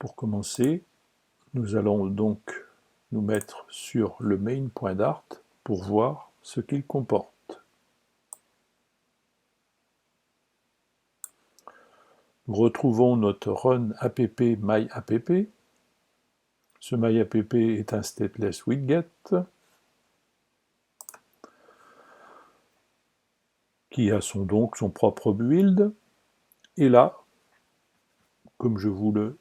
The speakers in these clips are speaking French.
Pour commencer, nous allons donc nous mettre sur le main.dart pour voir ce qu'il comporte. Nous retrouvons notre run app myapp. Ce myapp est un stateless widget qui a donc son propre build. Et là, comme je vous le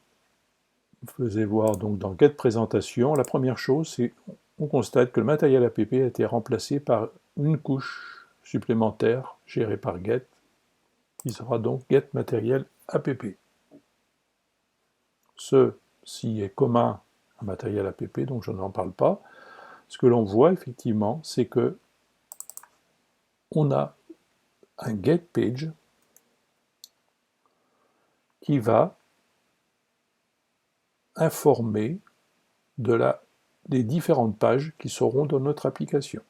faisais voir donc dans Get Présentation, la première chose, c'est qu'on constate que le matériel app a été remplacé par une couche supplémentaire gérée par Get, qui sera donc Get Matériel app. Ceci est commun à matériel app, donc je n'en parle pas. Ce que l'on voit effectivement, c'est que on a un get page qui va informer des différentes pages qui seront dans notre application.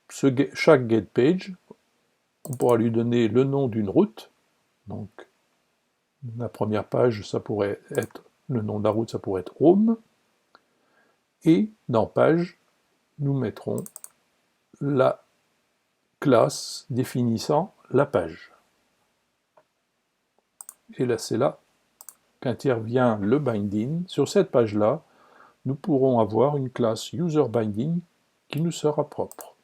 Chaque get page, on pourra lui donner le nom d'une route. Donc la première page, ça pourrait être le nom de la route, ça pourrait être home. Et dans page, nous mettrons la classe définissant la page. Et là, c'est là qu'intervient le binding. Sur cette page-là, nous pourrons avoir une classe userBinding qui nous sera propre.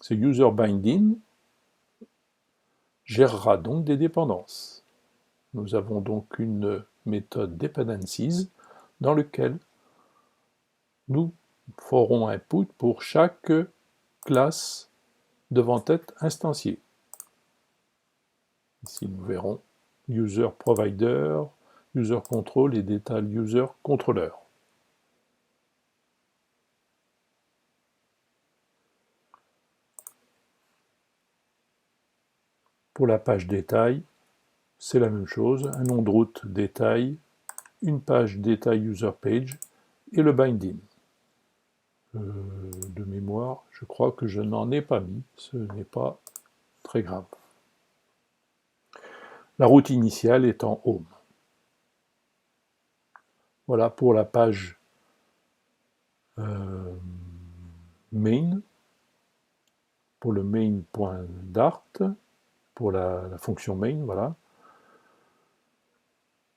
Ce userBinding gérera donc des dépendances. Nous avons donc une méthode dependencies dans laquelle nous ferons un input pour chaque classe devant être instanciée. Ici, nous verrons user provider, user control et data user controller. Pour la page détail, c'est la même chose, un nom de route détail, une page détail user page et le binding. De mémoire, je crois que je n'en ai pas mis, ce n'est pas très grave. La route initiale est en home. Voilà pour la page main, pour le main.dart, pour la fonction main, voilà.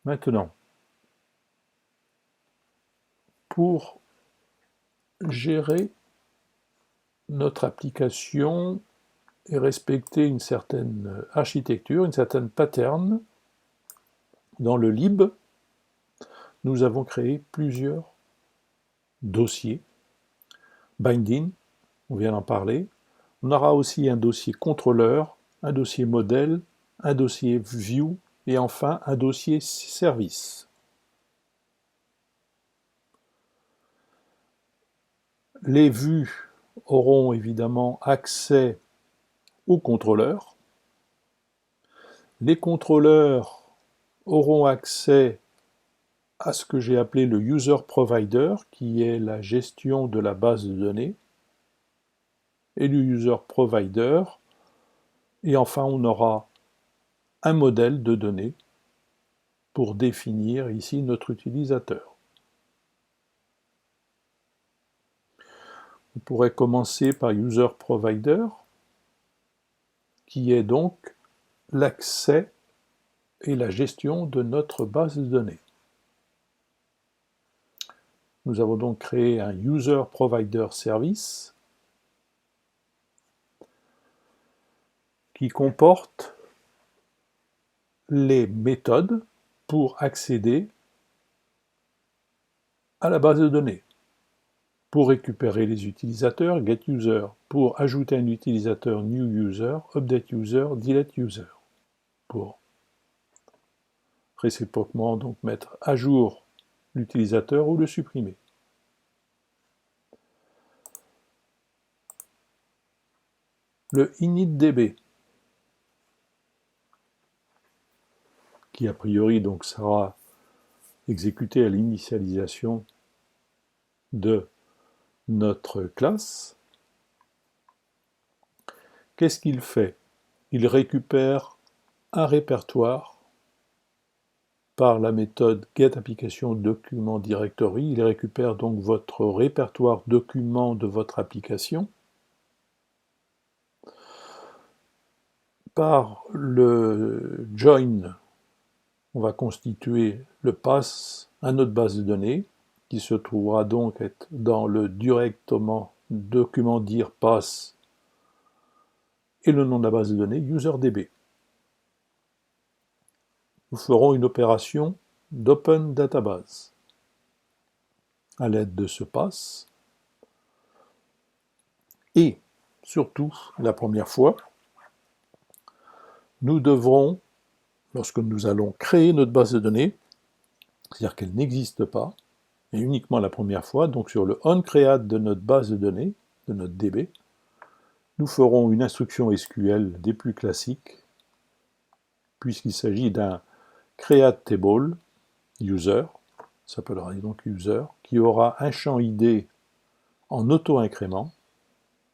Maintenant, pour gérer notre application et respecter une certaine architecture, une certaine pattern, dans le lib, nous avons créé plusieurs dossiers. Binding, on vient d'en parler. On aura aussi un dossier contrôleur, un dossier modèle, un dossier view et enfin un dossier service. Les vues auront évidemment accès aux contrôleurs. Les contrôleurs auront accès à ce que j'ai appelé le user provider, qui est la gestion de la base de données, et le user provider, et enfin on aura un modèle de données pour définir ici notre utilisateur. On pourrait commencer par user provider, qui est donc l'accès et la gestion de notre base de données. Nous avons donc créé un user provider service qui comporte les méthodes pour accéder à la base de données. Pour récupérer les utilisateurs, getUser. Pour ajouter un utilisateur, newUser, updateUser, deleteUser. Pour réciproquement donc mettre à jour l'utilisateur ou le supprimer. Le initDB, qui a priori donc sera exécuté à l'initialisation de notre classe. Qu'est-ce qu'il fait? Il récupère un répertoire par la méthode getApplicationDocumentDirectory. Il récupère donc votre répertoire document de votre application. Par le join, on va constituer le pass, un autre base de données, qui se trouvera donc être dans le directement document dir pass et le nom de la base de données userdb. Nous ferons une opération d'open database à l'aide de ce pass. Et surtout, la première fois, nous devrons, lorsque nous allons créer notre base de données, c'est-à-dire qu'elle n'existe pas, et uniquement la première fois, donc sur le onCreate de notre base de données, de notre DB, nous ferons une instruction SQL des plus classiques, puisqu'il s'agit d'un create table user, ça s'appellera donc user, qui aura un champ ID en auto-incrément,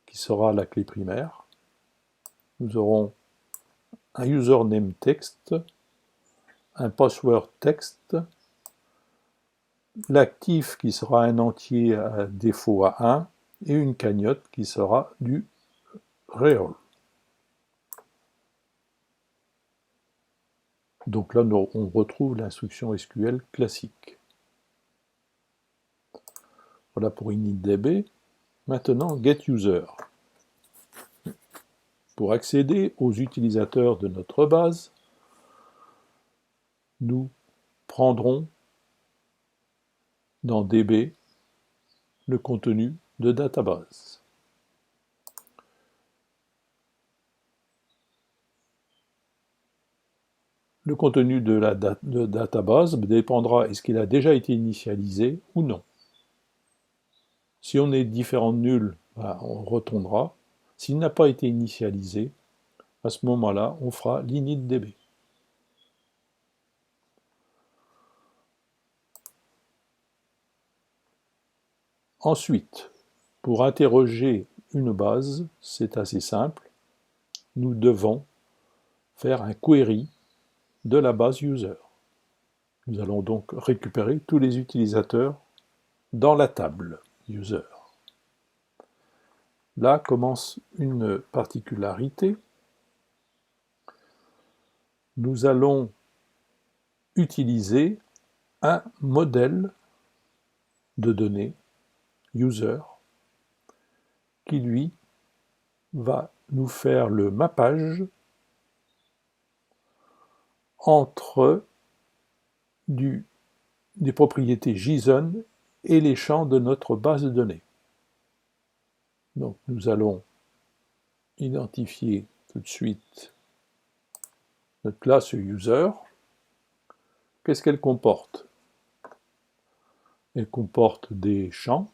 qui sera la clé primaire. Nous aurons un username texte, un password texte, l'actif qui sera un entier à défaut à 1, et une cagnotte qui sera du real. Donc là, on retrouve l'instruction SQL classique. Voilà pour initDB. Maintenant, getUser. Pour accéder aux utilisateurs de notre base, nous prendrons dans DB le contenu de database. Le contenu de la database dépendra est-ce qu'il a déjà été initialisé ou non. Si on est différent de nul, on retournera. S'il n'a pas été initialisé, à ce moment-là, on fera l'initDB. Ensuite, pour interroger une base, c'est assez simple. Nous devons faire un query de la base user. Nous allons donc récupérer tous les utilisateurs dans la table user. Là commence une particularité. Nous allons utiliser un modèle de données user qui lui va nous faire le mappage entre des propriétés JSON et les champs de notre base de données. Donc nous allons identifier tout de suite notre classe user. Qu'est-ce qu'elle comporte? Elle comporte des champs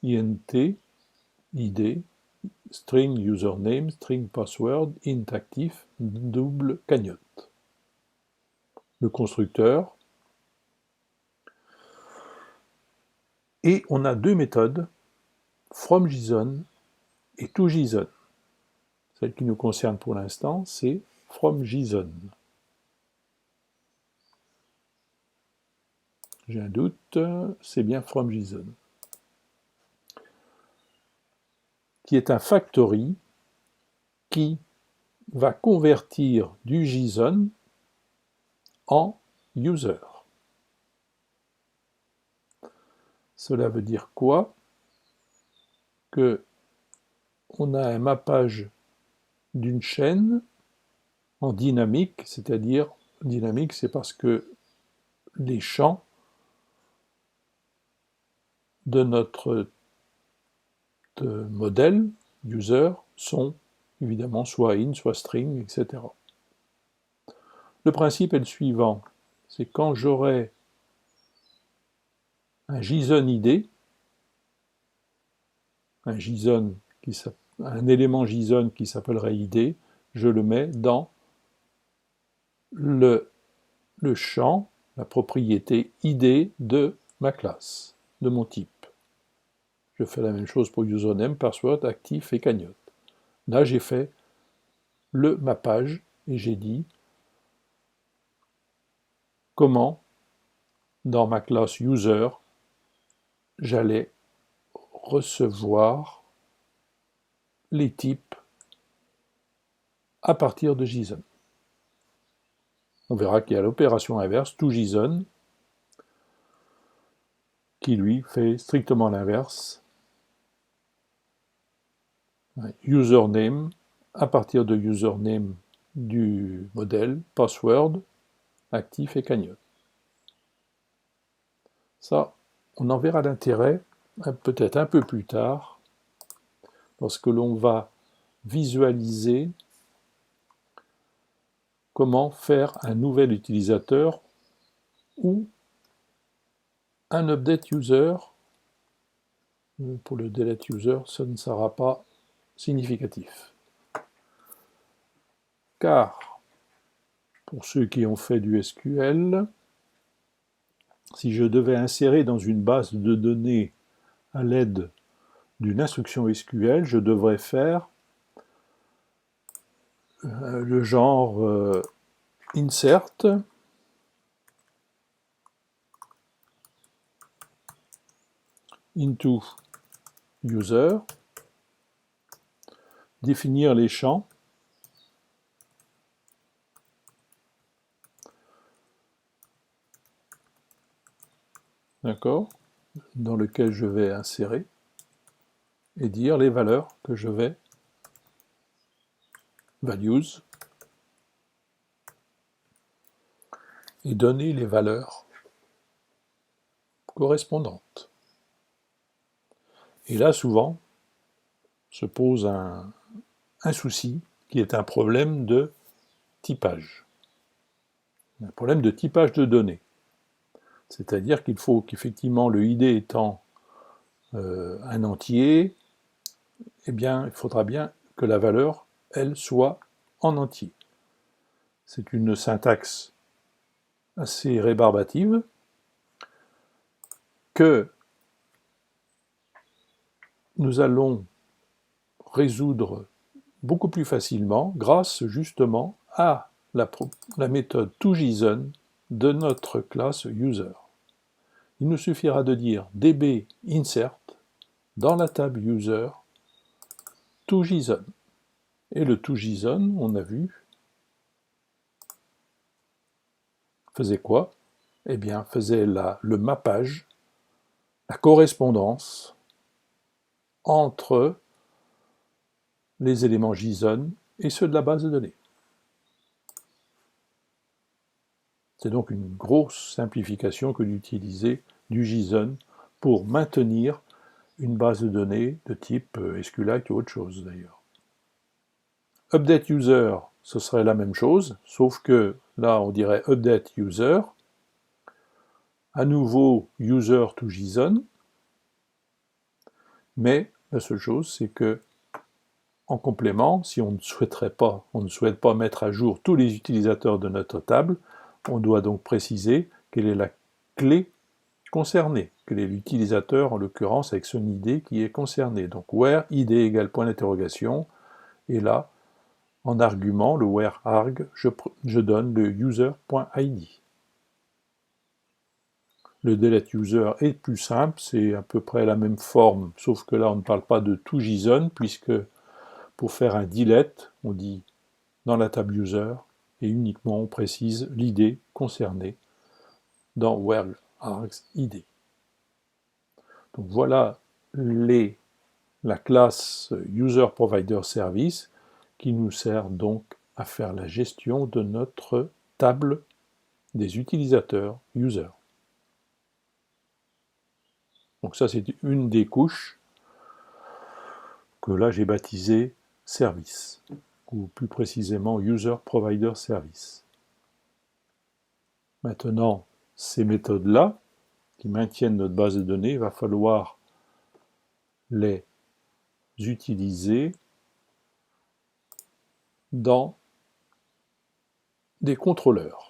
int, id, string username, string password, int actif, double cagnotte. Le constructeur. Et on a deux méthodes, fromJSON et toJSON. Celle qui nous concerne pour l'instant, c'est fromJSON. J'ai un doute, c'est bien fromJSON. Qui est un factory qui va convertir du JSON en user. Cela veut dire quoi? Que on a un mappage d'une chaîne en dynamique, c'est-à-dire dynamique, c'est parce que les champs de notre modèle user sont évidemment soit int, soit string, etc. Le principe est le suivant, c'est quand j'aurai un JSON ID, un élément JSON qui s'appellerait ID, je le mets dans le champ, la propriété ID de ma classe, de mon type. Je fais la même chose pour username, password, actif et cagnotte. Là, j'ai fait le mappage et j'ai dit comment, dans ma classe user, j'allais recevoir les types à partir de JSON. On verra qu'il y a l'opération inverse, toJSON, qui lui fait strictement l'inverse. Username, à partir de username du modèle, password, actif et cagnotte. Ça, on en verra l'intérêt peut-être un peu plus tard, lorsque l'on va visualiser comment faire un nouvel utilisateur ou un update user. Pour le delete user, ça ne sera pas significatif. Car, pour ceux qui ont fait du SQL, si je devais insérer dans une base de données à l'aide d'une instruction SQL, je devrais faire le genre insert into user, définir les champs, d'accord, dans lequel je vais insérer, et dire les valeurs que je vais, values, et donner les valeurs correspondantes. Et là, souvent, se pose un souci qui est un problème de typage. Un problème de typage de données. C'est-à-dire qu'il faut qu'effectivement le ID étant un entier, eh bien, il faudra bien que la valeur, elle, soit en entier. C'est une syntaxe assez rébarbative que nous allons résoudre beaucoup plus facilement grâce justement à la méthode toJSON de notre classe user. Il nous suffira de dire db insert dans la table user toJSON. Et le toJSON, on a vu, faisait quoi? Eh bien, faisait le mappage, la correspondance entre les éléments JSON et ceux de la base de données. C'est donc une grosse simplification que d'utiliser du JSON pour maintenir une base de données de type SQLite ou autre chose d'ailleurs. Update user, ce serait la même chose, sauf que là on dirait update user, à nouveau user to JSON, mais la seule chose c'est que en complément, si on ne souhaite pas mettre à jour tous les utilisateurs de notre table, on doit donc préciser quelle est la clé concernée, quel est l'utilisateur en l'occurrence avec son ID qui est concerné. Donc where id égale point d'interrogation, et là, en argument, le where arg, je donne le user.id. Le delete user est plus simple, c'est à peu près la même forme, sauf que là on ne parle pas de toJSON, puisque pour faire un delete, on dit dans la table user, et uniquement on précise l'id concerné dans where args id. Donc voilà la classe user provider service qui nous sert donc à faire la gestion de notre table des utilisateurs user. Donc ça c'est une des couches que là j'ai baptisé service, ou plus précisément user provider service. Maintenant, ces méthodes-là, qui maintiennent notre base de données, il va falloir les utiliser dans des contrôleurs.